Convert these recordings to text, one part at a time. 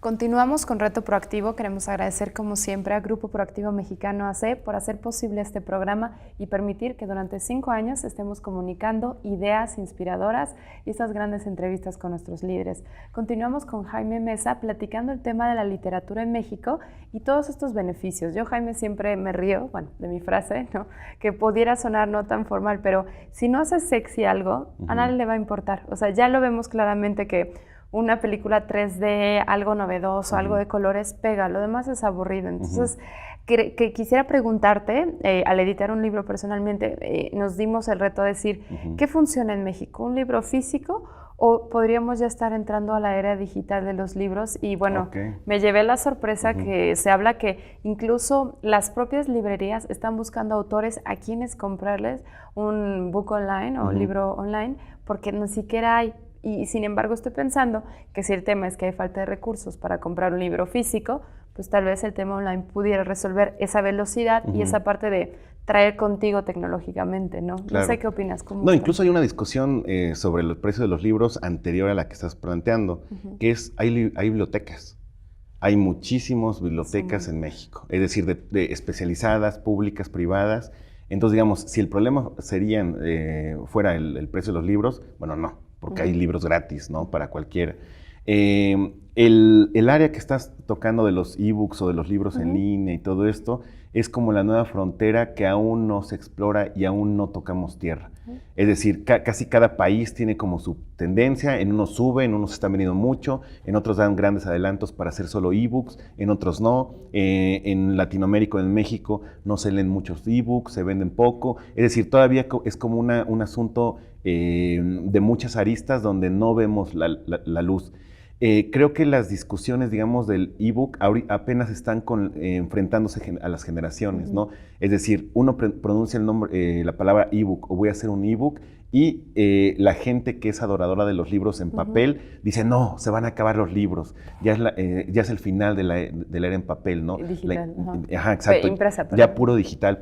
Continuamos con Reto Proactivo. Queremos agradecer como siempre a Grupo Proactivo Mexicano AC por hacer posible este programa y permitir que durante 5 años estemos comunicando ideas inspiradoras y estas grandes entrevistas con nuestros líderes. Continuamos con Jaime Mesa platicando el tema de la literatura en México y todos estos beneficios. Yo, Jaime, siempre me río, de mi frase, ¿no? Que pudiera sonar no tan formal, pero si no haces sexy algo, a nadie le va a importar. O sea, ya lo vemos claramente que una película 3D, algo novedoso, algo de colores, pega, lo demás es aburrido. Entonces, que quisiera preguntarte, al editar un libro personalmente, nos dimos el reto de decir, ¿qué funciona en México? ¿Un libro físico o podríamos ya estar entrando a la era digital de los libros? Y bueno, me llevé la sorpresa que se habla que incluso las propias librerías están buscando autores a quienes comprarles un book online o libro online, porque ni siquiera hay. Y sin embargo estoy pensando que si el tema es que hay falta de recursos para comprar un libro físico, pues tal vez el tema online pudiera resolver esa velocidad y esa parte de traer contigo tecnológicamente, ¿no? Claro. No sé qué opinas. No, incluso hay una discusión sobre los precios de los libros anterior a la que estás planteando, que es, hay bibliotecas. Hay muchísimas bibliotecas en México, es decir, de especializadas, públicas, privadas. Entonces, digamos, si el problema fuera el precio de los libros, bueno, no. Porque hay libros gratis, ¿no? Para cualquiera. El área que estás tocando de los ebooks o de los libros en línea y todo esto es como la nueva frontera que aún no se explora y aún no tocamos tierra. Es decir, casi cada país tiene como su tendencia, en unos sube, en unos están vendiendo mucho, en otros dan grandes adelantos para hacer solo ebooks, en otros no. En Latinoamérica o en México no se leen muchos ebooks, se venden poco. Es decir, todavía es como un asunto de muchas aristas donde no vemos la luz. Creo que las discusiones, digamos, del ebook apenas están enfrentándose a las generaciones, ¿no? Es decir, uno pronuncia la palabra ebook o voy a hacer un ebook y la gente que es adoradora de los libros en papel dice, no, se van a acabar los libros, ya es el final de la era en papel, ¿no? Digital. Exacto. Impresa, ya puro digital,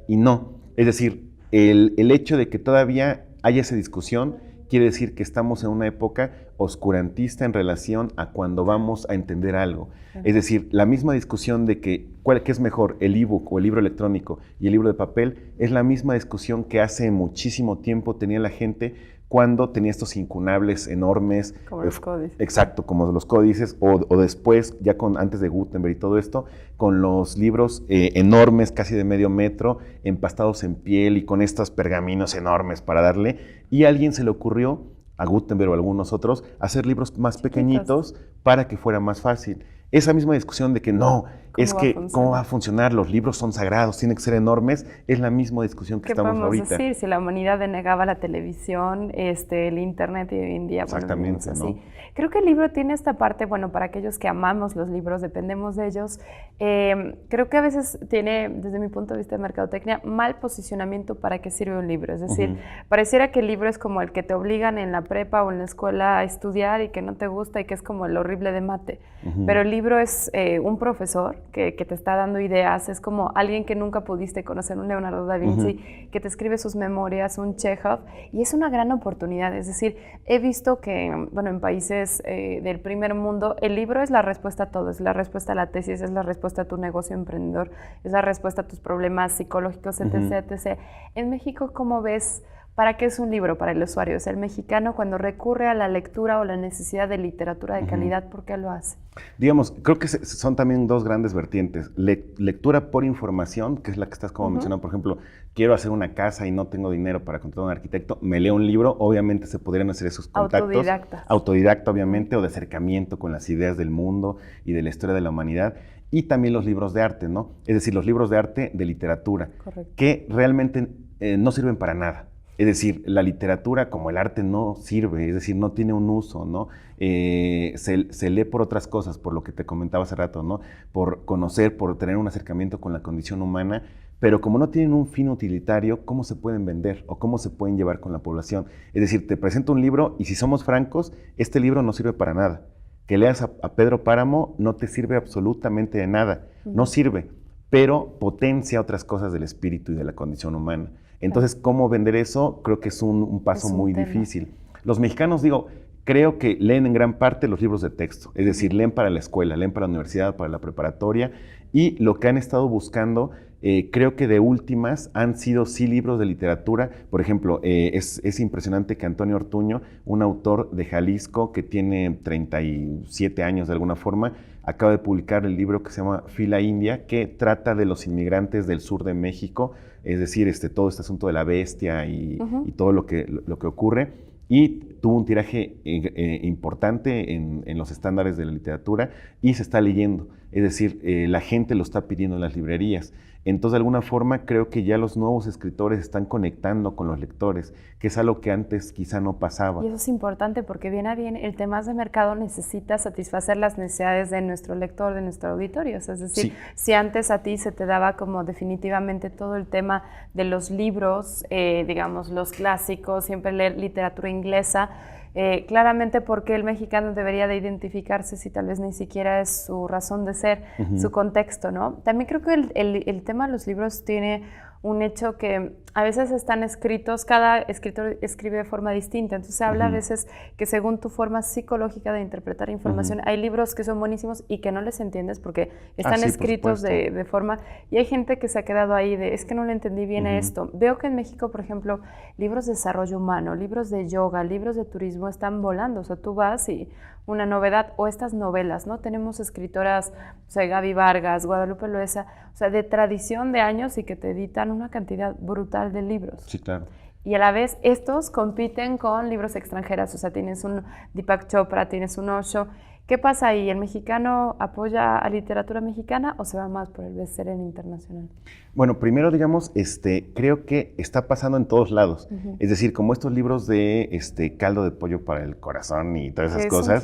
y no. Es decir, el hecho de que todavía haya esa discusión quiere decir que estamos en una época oscurantista en relación a cuando vamos a entender algo. Es decir, la misma discusión de qué es mejor, el ebook o el libro electrónico y el libro de papel, es la misma discusión que hace muchísimo tiempo tenía la gente cuando tenía estos incunables enormes. Como los códices. Exacto, como los códices, o después, ya antes de Gutenberg y todo esto, con los libros enormes, casi de medio metro, empastados en piel y con estos pergaminos enormes para darle. Y a alguien se le ocurrió, a Gutenberg o a algunos otros, hacer libros más pequeñitos para que fuera más fácil. Esa misma discusión de que no, ¿cómo va a funcionar? Los libros son sagrados, tienen que ser enormes, es la misma discusión que estamos ahorita. ¿Qué podemos decir? Si la humanidad denegaba la televisión, el internet y hoy en día, exactamente, así. ¿no? Creo que el libro tiene esta parte, para aquellos que amamos los libros, dependemos de ellos, creo que a veces tiene, desde mi punto de vista de mercadotecnia, mal posicionamiento para qué sirve un libro. Es decir, pareciera que el libro es como el que te obligan en la prepa o en la escuela a estudiar y que no te gusta y que es como el horrible de mate. Pero el libro es un profesor que te está dando ideas, es como alguien que nunca pudiste conocer, un Leonardo da Vinci, que te escribe sus memorias, un Chekhov, y es una gran oportunidad. Es decir, he visto que, en países del primer mundo, el libro es la respuesta a todo, es la respuesta a la tesis, es la respuesta a tu negocio emprendedor, es la respuesta a tus problemas psicológicos, etc., etc. En México, ¿cómo ves? ¿Para qué es un libro para el usuario? Es el mexicano cuando recurre a la lectura o la necesidad de literatura de calidad, ¿por qué lo hace? Digamos, creo que son también dos grandes vertientes. Lectura por información, que es la que estás como mencionando, por ejemplo, quiero hacer una casa y no tengo dinero para contratar a un arquitecto, me leo un libro, obviamente se podrían hacer esos contactos. Autodidacta, obviamente, o de acercamiento con las ideas del mundo y de la historia de la humanidad. Y también los libros de arte, ¿no? Es decir, los libros de arte de literatura, que realmente no sirven para nada. Es decir, la literatura como el arte no sirve, es decir, no tiene un uso, ¿no? Se lee por otras cosas, por lo que te comentaba hace rato, ¿no? Por conocer, por tener un acercamiento con la condición humana, pero como no tienen un fin utilitario, ¿cómo se pueden vender o cómo se pueden llevar con la población? Es decir, te presento un libro y si somos francos, este libro no sirve para nada. Que leas a Pedro Páramo no te sirve absolutamente de nada, no sirve, pero potencia otras cosas del espíritu y de la condición humana. Entonces, ¿cómo vender eso? Creo que es un paso muy difícil. Los mexicanos, creo que leen en gran parte los libros de texto, es decir, leen para la escuela, leen para la universidad, para la preparatoria, y lo que han estado buscando, creo que de últimas han sido sí libros de literatura. Por ejemplo, es impresionante que Antonio Ortuño, un autor de Jalisco que tiene 37 años de alguna forma, acaba de publicar el libro que se llama Fila India, que trata de los inmigrantes del sur de México, es decir, todo este asunto de la bestia y todo lo que ocurre. Y tuvo un tiraje importante en los estándares de la literatura y se está leyendo. Es decir, la gente lo está pidiendo en las librerías. Entonces, de alguna forma, creo que ya los nuevos escritores están conectando con los lectores, que es algo que antes quizá no pasaba. Y eso es importante porque bien a bien el tema de mercado necesita satisfacer las necesidades de nuestro lector, de nuestro auditorio. Es decir, sí, si antes a ti se te daba como definitivamente todo el tema de los libros, digamos, los clásicos, siempre leer literatura inglesa, claramente porque el mexicano debería de identificarse si tal vez ni siquiera es su razón de ser, su contexto, ¿no? También creo que el tema de los libros tiene un hecho que a veces están escritos, cada escritor escribe de forma distinta, entonces se habla a veces que según tu forma psicológica de interpretar información, hay libros que son buenísimos y que no les entiendes porque están escritos de forma, y hay gente que se ha quedado ahí de, es que no le entendí bien a esto. Veo que en México, por ejemplo, libros de desarrollo humano, libros de yoga, libros de turismo están volando, o sea, tú vas y una novedad, o estas novelas, ¿no? Tenemos escritoras, o sea, Gaby Vargas, Guadalupe Loaesa, o sea, de tradición de años y que te editan una cantidad brutal de libros. Sí, claro. Y a la vez estos compiten con libros extranjeros, o sea, tienes un Deepak Chopra, tienes un Osho. ¿Qué pasa ahí? ¿El mexicano apoya a literatura mexicana o se va más por el bestseller internacional? Bueno, primero, digamos, creo que está pasando en todos lados. Es decir, como estos libros de caldo de pollo para el corazón y todas esas cosas,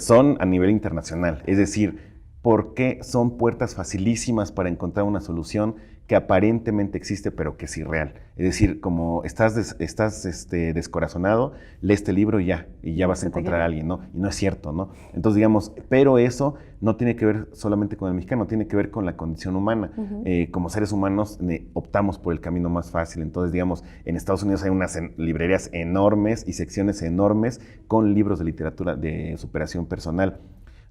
son a nivel internacional. Es decir, porque son puertas facilísimas para encontrar una solución que aparentemente existe, pero que es irreal. Es decir, como estás descorazonado, lee este libro y ya vas a encontrar a alguien, ¿no? Y no es cierto, ¿no? Entonces, digamos, pero eso no tiene que ver solamente con el mexicano, tiene que ver con la condición humana. Como seres humanos optamos por el camino más fácil. Entonces, digamos, en Estados Unidos hay unas librerías enormes y secciones enormes con libros de literatura de superación personal.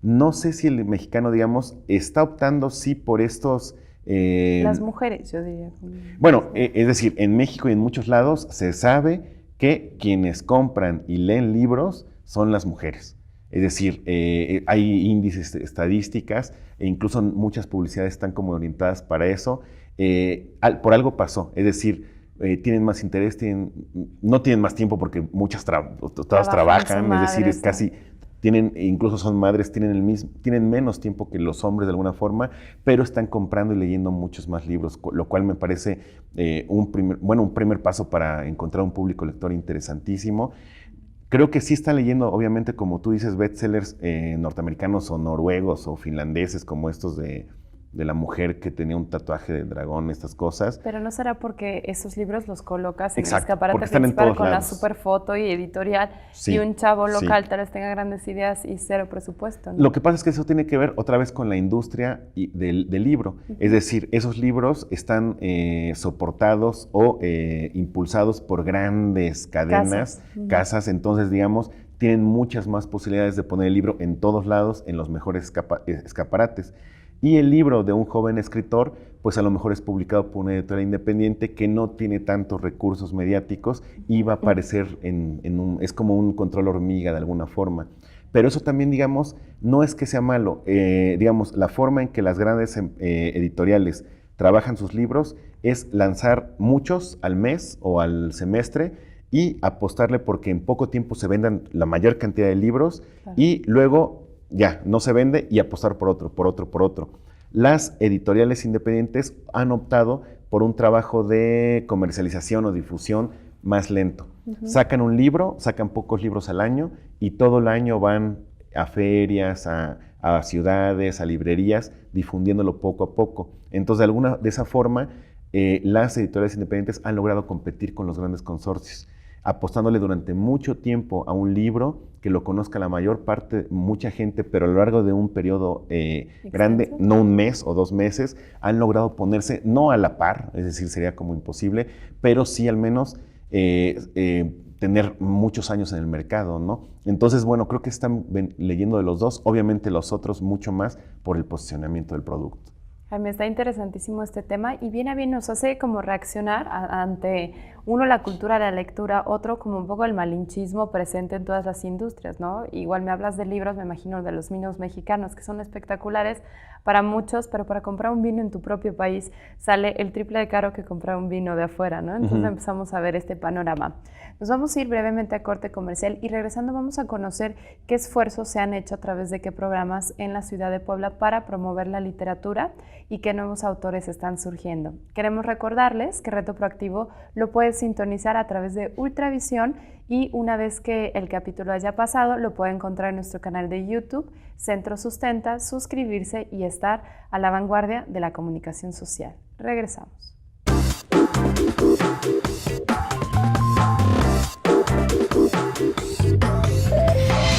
No sé si el mexicano, digamos, está optando sí por estos... las mujeres, yo diría. Bueno, es decir, en México y en muchos lados se sabe que quienes compran y leen libros son las mujeres. Es decir, hay índices, estadísticas, e incluso muchas publicidades están como orientadas para eso. Por algo pasó, es decir, tienen más interés, no tienen más tiempo porque todas trabajan, es decir, es casi... incluso son madres, tienen menos tiempo que los hombres de alguna forma, pero están comprando y leyendo muchos más libros, lo cual me parece un primer paso para encontrar un público lector interesantísimo. Creo que sí están leyendo, obviamente, como tú dices, bestsellers norteamericanos o noruegos o finlandeses, como estos de la mujer que tenía un tatuaje de dragón, estas cosas. Pero no será porque esos libros los colocas en el Exacto, escaparate principal con lados. La super foto y editorial, y un chavo local tal vez tenga grandes ideas y cero presupuesto, ¿no? Lo que pasa es que eso tiene que ver otra vez con la industria del libro. Es decir, esos libros están soportados o impulsados por grandes cadenas, casas, entonces, digamos, tienen muchas más posibilidades de poner el libro en todos lados, en los mejores escaparates. Y el libro de un joven escritor, pues a lo mejor es publicado por una editorial independiente que no tiene tantos recursos mediáticos y va a aparecer es como un control hormiga de alguna forma. Pero eso también, digamos, no es que sea malo. Digamos, la forma en que las grandes editoriales trabajan sus libros es lanzar muchos al mes o al semestre y apostarle porque en poco tiempo se vendan la mayor cantidad de libros y luego... ya, no se vende y apostar por otro. Las editoriales independientes han optado por un trabajo de comercialización o difusión más lento. Sacan un libro, sacan pocos libros al año y todo el año van a ferias, a ciudades, a librerías, difundiéndolo poco a poco. Entonces, de esa forma, las editoriales independientes han logrado competir con los grandes consorcios, apostándole durante mucho tiempo a un libro que lo conozca la mayor parte, mucha gente, pero a lo largo de un periodo grande, no un mes o 2 meses, han logrado ponerse, no a la par, es decir, sería como imposible, pero sí al menos tener muchos años en el mercado, ¿no? Entonces, bueno, creo que están leyendo de los dos, obviamente los otros mucho más por el posicionamiento del producto. Me está interesantísimo este tema y viene a bien nos hace como reaccionar ante uno la cultura de la lectura, otro como un poco el malinchismo presente en todas las industrias, ¿no? Igual me hablas de libros, me imagino de los vinos mexicanos que son espectaculares para muchos, pero para comprar un vino en tu propio país sale el triple de caro que comprar un vino de afuera, ¿no? Entonces empezamos a ver este panorama. Nos vamos a ir brevemente a corte comercial y regresando vamos a conocer qué esfuerzos se han hecho a través de qué programas en la ciudad de Puebla para promover la literatura y qué nuevos autores están surgiendo. Queremos recordarles que Reto Proactivo lo puedes sintonizar a través de Ultravisión y una vez que el capítulo haya pasado lo puede encontrar en nuestro canal de YouTube, Centro Sustenta, suscribirse y estar a la vanguardia de la comunicación social. Regresamos.